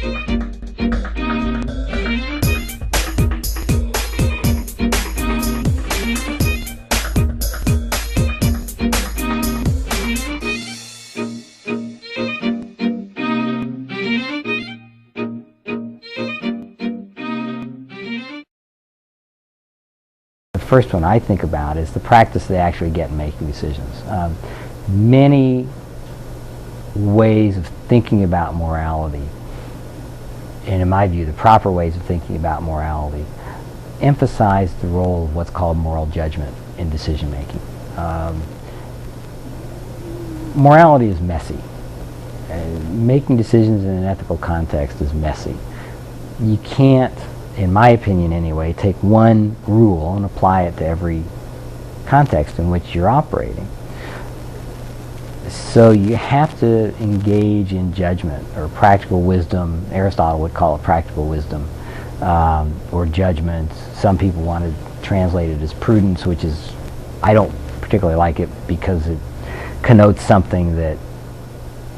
The first one I think about is the practice they actually get in making decisions. Many ways of thinking about morality, and in my view the proper ways of thinking about morality, emphasize the role of what's called moral judgment in decision making. Morality is messy. Making decisions in an ethical context is messy. You can't, in my opinion anyway, take one rule and apply it to every context in which you're operating. So you have to engage in judgment or practical wisdom. Aristotle would call it practical wisdom, or judgment. Some people want to translate it as prudence, which is, I don't particularly like it because it connotes something that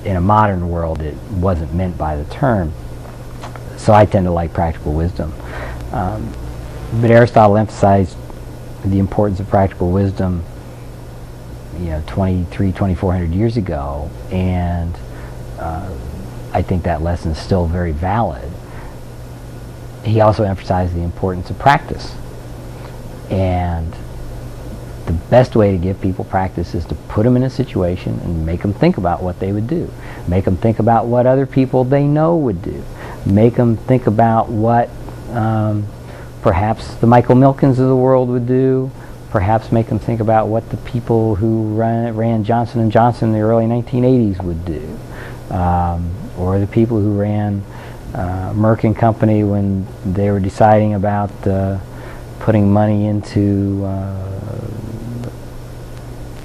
in a modern world it wasn't meant by the term. So I tend to like practical wisdom. But Aristotle emphasized the importance of practical wisdom 2,400 years ago, and I think that lesson is still very valid. He also emphasized the importance of practice, and the best way to give people practice is to put them in a situation and make them think about what they would do, make them think about what other people they know would do, make them think about what perhaps the Michael Milkens of the world would do, perhaps make them think about what the people who ran Johnson & Johnson in the early 1980s would do, or the people who ran Merck & Company when they were deciding about putting money into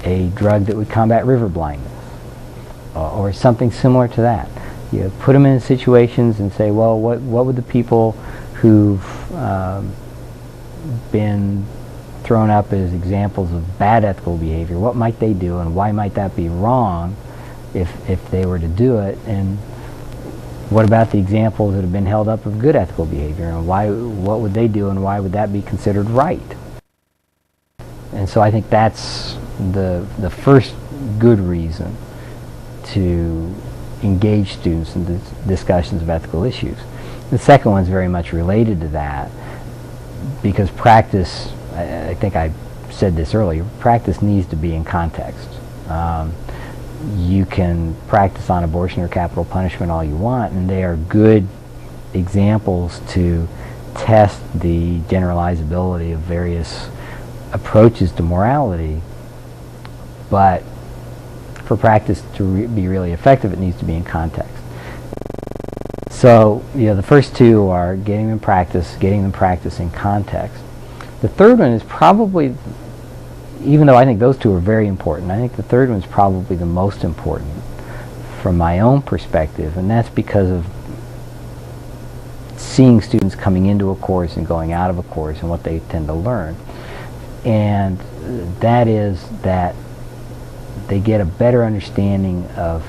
a drug that would combat river blindness, or something similar to that. You put them in situations and say, well, what would the people who've been thrown up as examples of bad ethical behavior, what might they do, and why might that be wrong if they were to do it? And what about the examples that have been held up of good ethical behavior, and what would they do, and why would that be considered right? And so I think that's the first good reason to engage students in discussions of ethical issues. The second one is very much related to that, because practice, I think I said this earlier, practice needs to be in context. You can practice on abortion or capital punishment all you want, and they are good examples to test the generalizability of various approaches to morality, but for practice to be really effective, it needs to be in context. So, the first two are getting them practice in context. The third one is probably, even though I think those two are very important, I think the third one is probably the most important from my own perspective, and that's because of seeing students coming into a course and going out of a course and what they tend to learn. And that is that they get a better understanding of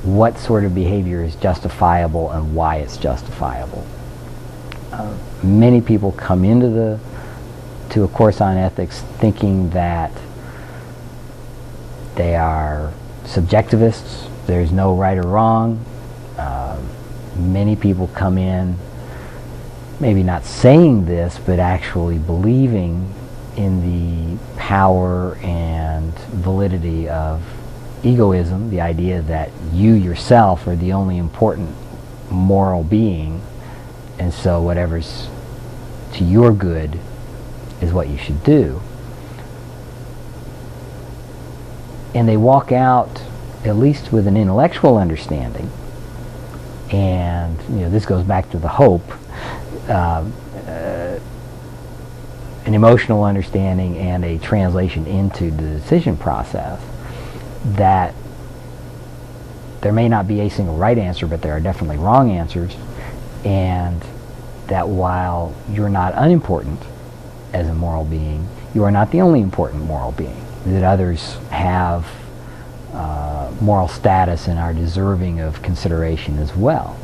what sort of behavior is justifiable and why it's justifiable. Many people come into a course on ethics thinking that they are subjectivists, there's no right or wrong. Many people come in maybe not saying this, but actually believing in the power and validity of egoism, the idea that you yourself are the only important moral being, and so whatever's to your good is what you should do. And they walk out at least with an intellectual understanding, and this goes back to the hope, an emotional understanding and a translation into the decision process, that there may not be a single right answer, but there are definitely wrong answers, and that while you're not unimportant as a moral being, you are not the only important moral being, that others have moral status and are deserving of consideration as well.